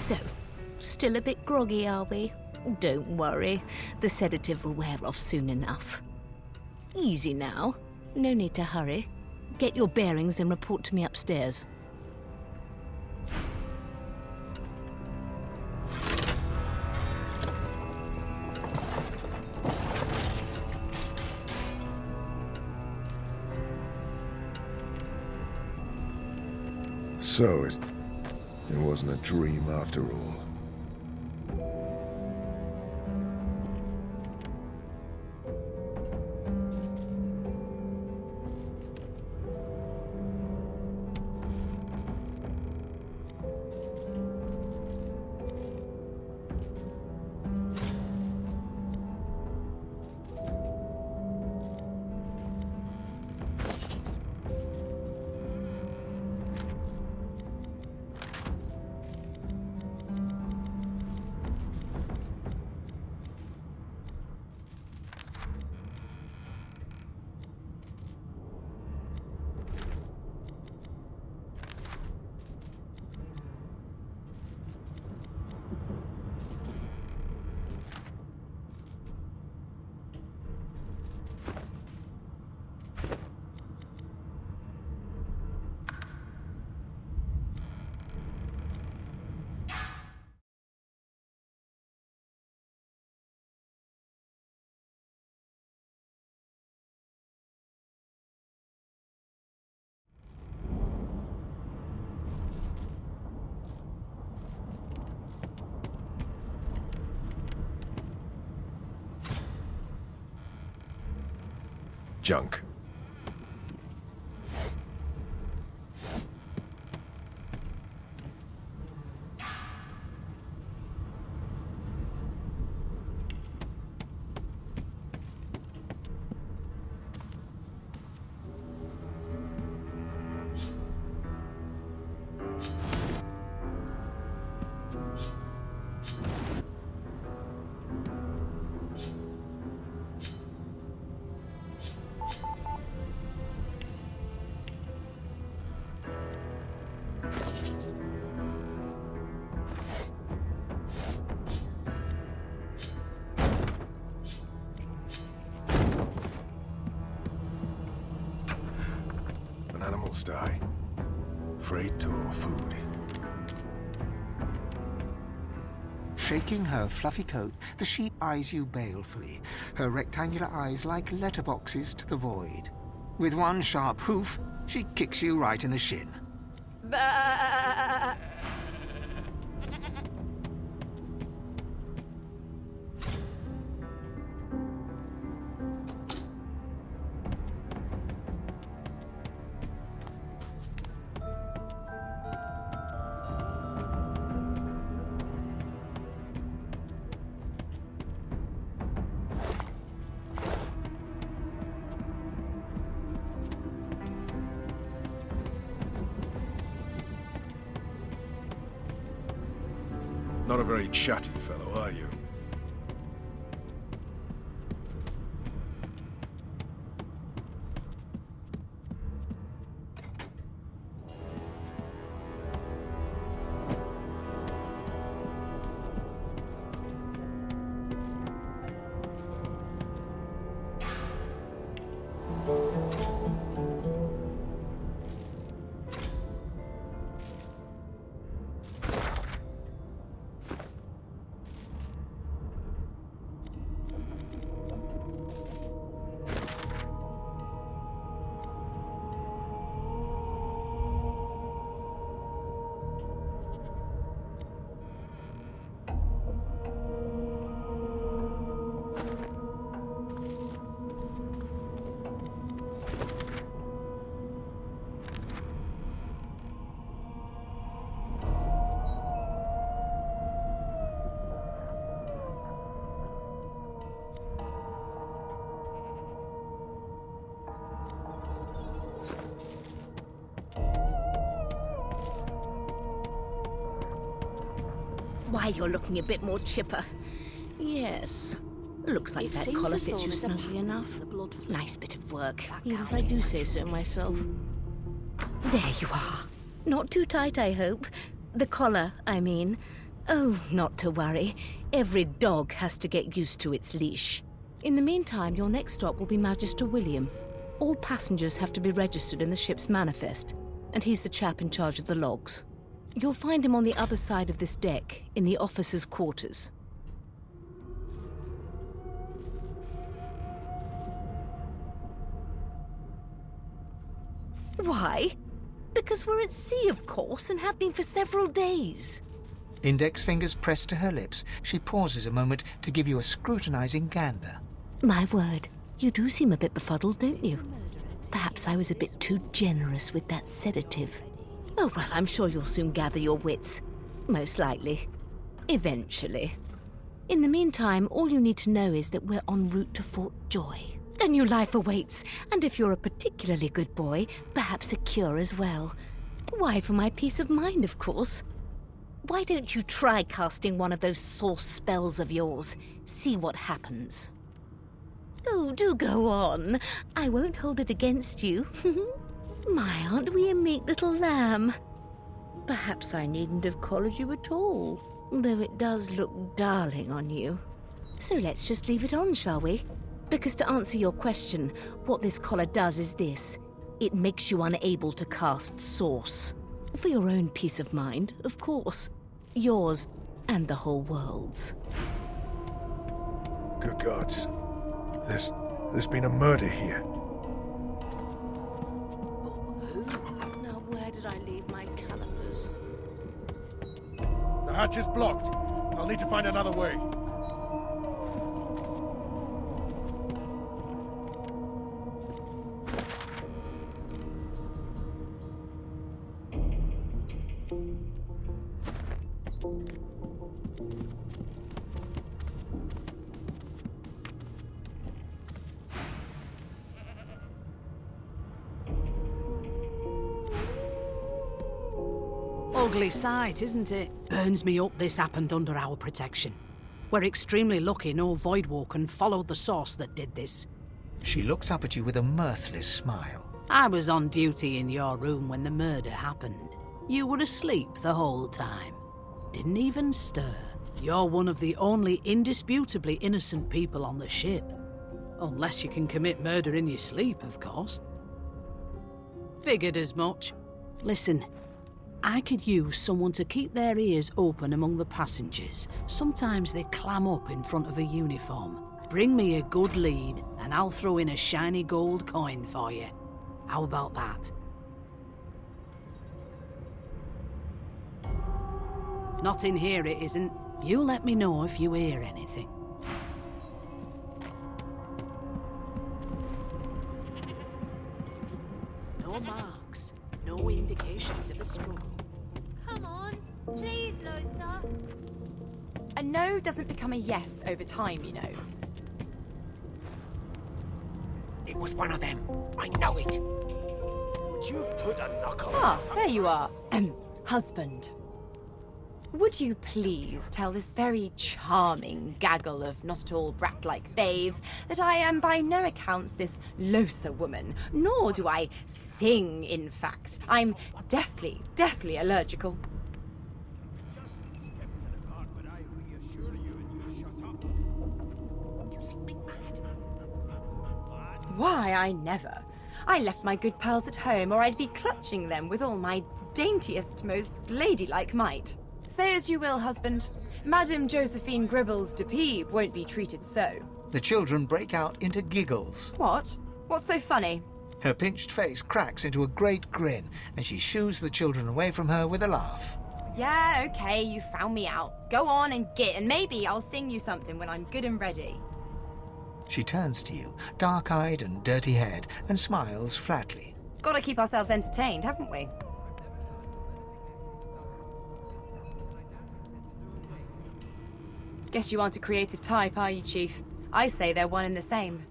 So, still a bit groggy, are we? Don't worry, the sedative will wear off soon enough. Easy now, no need to hurry. Get your bearings and report to me upstairs. So it wasn't a dream after all. Junk. When animals die, freight or food. Shaking her fluffy coat, the sheep eyes you balefully, her rectangular eyes like letterboxes to the void. With one sharp hoof, she kicks you right in the shin. Not a very chatty fellow, are you? Why, you're looking a bit more chipper. Yes. Looks like that collar fits you snugly enough. Nice bit of work, even if I do say so myself. There you are. Not too tight, I hope. The collar, I mean. Oh, not to worry. Every dog has to get used to its leash. In the meantime, your next stop will be Magister William. All passengers have to be registered in the ship's manifest, and he's the chap in charge of the logs. You'll find him on the other side of this deck, in the officers' quarters. Why? Because we're at sea, of course, and have been for several days. Index fingers pressed to her lips, she pauses a moment to give you a scrutinizing gander. My word, you do seem a bit befuddled, don't you? Perhaps I was a bit too generous with that sedative. Oh, well, I'm sure you'll soon gather your wits. Most likely. Eventually. In the meantime, all you need to know is that we're en route to Fort Joy. A new life awaits, and if you're a particularly good boy, perhaps a cure as well. Why, for my peace of mind, of course. Why don't you try casting one of those source spells of yours? See what happens. Oh, do go on. I won't hold it against you. My, aren't we a meek little lamb? Perhaps I needn't have collared you at all, though it does look darling on you. So let's just leave it on, shall we? Because to answer your question, what this collar does is this. It makes you unable to cast Source. For your own peace of mind, of course. Yours and the whole world's. Good gods. There's been a murder here. Now where did I leave my calipers? The hatch is blocked. I'll need to find another way. Ugly sight, isn't it? Burns me up this happened under our protection. We're extremely lucky no Voidwalker followed the source that did this. She looks up at you with a mirthless smile. I was on duty in your room when the murder happened. You were asleep the whole time. Didn't even stir. You're one of the only indisputably innocent people on the ship. Unless you can commit murder in your sleep, of course. Figured as much. Listen, I could use someone to keep their ears open among the passengers. Sometimes they clam up in front of a uniform. Bring me a good lead, and I'll throw in a shiny gold coin for you. How about that? Not in here, it isn't. You let me know if you hear anything. No marks. No indications of a struggle. Come on, please, Losa. A no doesn't become a yes over time, you know. It was one of them. I know it. Would you put a knuckle? Ah, there you are. Husband. Would you please tell this very charming gaggle of not-at-all brat-like babes that I am by no accounts this Losa woman, nor do I sing, in fact. I'm deathly, deathly allergical. Why, I never. I left my good pals at home, or I'd be clutching them with all my daintiest, most ladylike might. Say as you will, husband. Madame Josephine Gribbles de Peeb won't be treated so. The children break out into giggles. What? What's so funny? Her pinched face cracks into a great grin, and she shoos the children away from her with a laugh. Yeah, okay, you found me out. Go on and git, and maybe I'll sing you something when I'm good and ready. She turns to you, dark-eyed and dirty-haired, and smiles flatly. Gotta keep ourselves entertained, haven't we? Guess you aren't a creative type, are you, Chief? I say they're one and the same.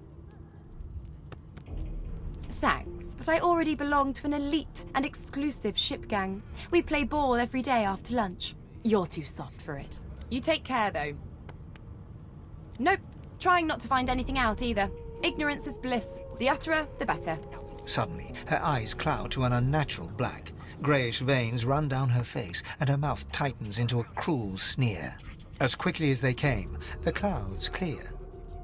Thanks, but I already belong to an elite and exclusive ship gang. We play ball every day after lunch. You're too soft for it. You take care, though. Nope, trying not to find anything out either. Ignorance is bliss. The utterer, the better. Suddenly, her eyes cloud to an unnatural black. Greyish veins run down her face, and her mouth tightens into a cruel sneer. As quickly as they came, the clouds clear.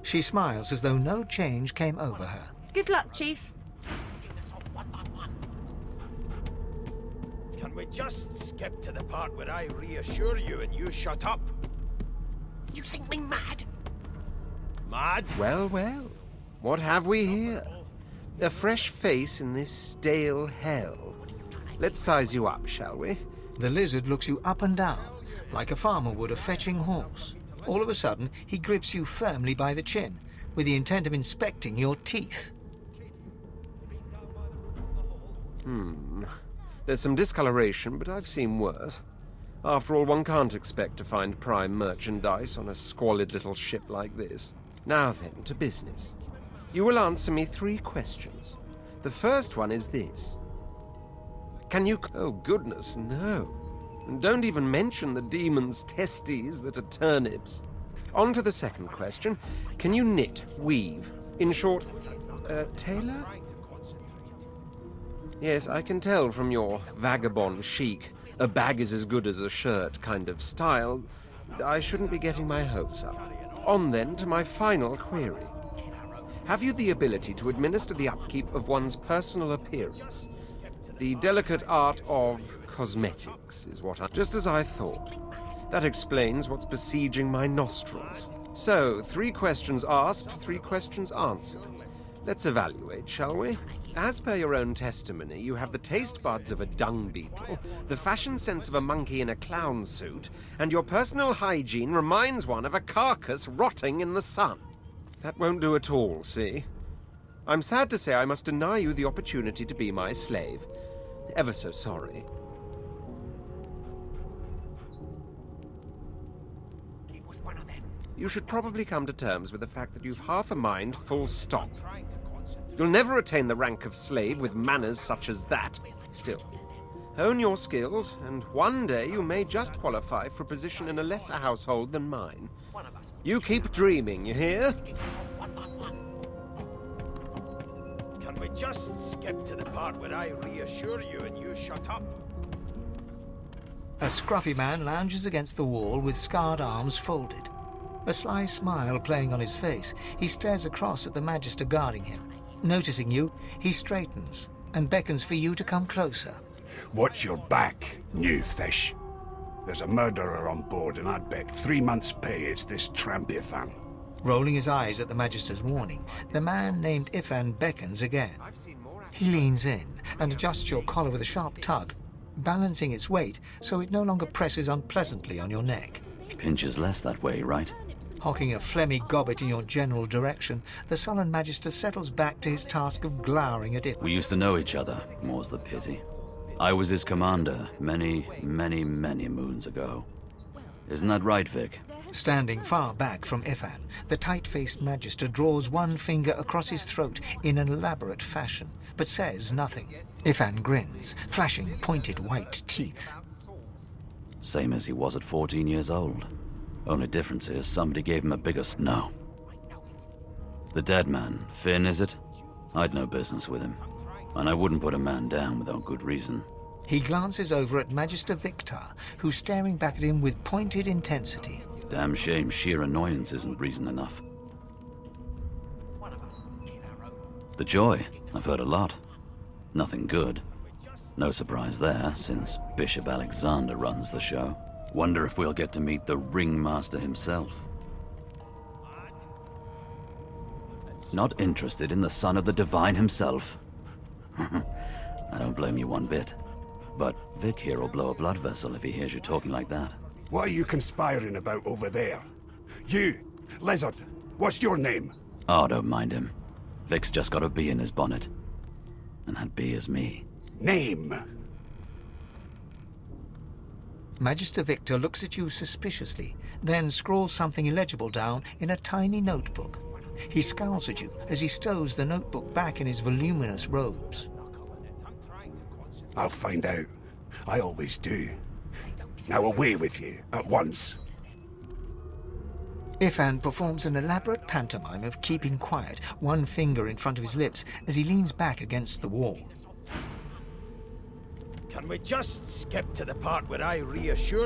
She smiles as though no change came over her. Good luck, Chief. Can we just skip to the part where I reassure you and you shut up? You think me mad? Mad? Well, well. What have we here? A fresh face in this stale hell. Let's size you up, shall we? The lizard looks you up and down, like a farmer would a fetching horse. All of a sudden, he grips you firmly by the chin, with the intent of inspecting your teeth. There's some discoloration, but I've seen worse. After all, one can't expect to find prime merchandise on a squalid little ship like this. Now then, to business. You will answer me 3 questions. The first one is this. Can you... Oh, goodness, no. And don't even mention the demon's testes that are turnips. On to the second question. Can you knit, weave? In short, tailor? Yes, I can tell from your vagabond chic, a bag is as good as a shirt kind of style. I shouldn't be getting my hopes up. On then to my final query. Have you the ability to administer the upkeep of one's personal appearance? The delicate art of cosmetics is what I... Just as I thought. That explains what's besieging my nostrils. So, 3 questions asked, 3 questions answered. Let's evaluate, shall we? As per your own testimony, you have the taste buds of a dung beetle, the fashion sense of a monkey in a clown suit, and your personal hygiene reminds one of a carcass rotting in the sun. That won't do at all, see? I'm sad to say I must deny you the opportunity to be my slave. Ever so sorry. It was one of them. You should probably come to terms with the fact that you've half a mind, full stop. You'll never attain the rank of slave with manners such as that. Still, hone your skills, and one day you may just qualify for a position in a lesser household than mine. You keep dreaming, you hear? Can we just skip to the part where I reassure you and you shut up? A scruffy man lounges against the wall with scarred arms folded. A sly smile playing on his face, he stares across at the Magister guarding him. Noticing you, he straightens and beckons for you to come closer. Watch your back, new fish. There's a murderer on board, and I'd bet 3 months' pay it's this tramp Ifan. Rolling his eyes at the Magister's warning, the man named Ifan beckons again. He leans in and adjusts your collar with a sharp tug, balancing its weight so it no longer presses unpleasantly on your neck. Pinches less that way, right? Hocking a phlegmy gobbet in your general direction, the sullen Magister settles back to his task of glowering at it. We used to know each other, more's the pity. I was his commander many, many, many moons ago. Isn't that right, Vic? Standing far back from Ifan, the tight-faced Magister draws one finger across his throat in an elaborate fashion, but says nothing. Ifan grins, flashing pointed white teeth. Same as he was at 14 years old. Only difference is somebody gave him a bigger snow. The dead man, Finn, is it? I'd no business with him. And I wouldn't put a man down without good reason. He glances over at Magister Victor, who's staring back at him with pointed intensity. Damn shame sheer annoyance isn't reason enough. The Joy, I've heard a lot. Nothing good. No surprise there, since Bishop Alexander runs the show. Wonder if we'll get to meet the ringmaster himself. Not interested in the son of the divine himself. I don't blame you one bit. But Vic here will blow a blood vessel if he hears you talking like that. What are you conspiring about over there? You, lizard, what's your name? Oh, don't mind him. Vic's just got a bee in his bonnet. And that bee is me. Name? Magister Victor looks at you suspiciously, then scrawls something illegible down in a tiny notebook. He scowls at you as he stows the notebook back in his voluminous robes. I'll find out. I always do. Now away with you, at once. Ifan performs an elaborate pantomime of keeping quiet, one finger in front of his lips as he leans back against the wall. Can we just skip to the part where I reassure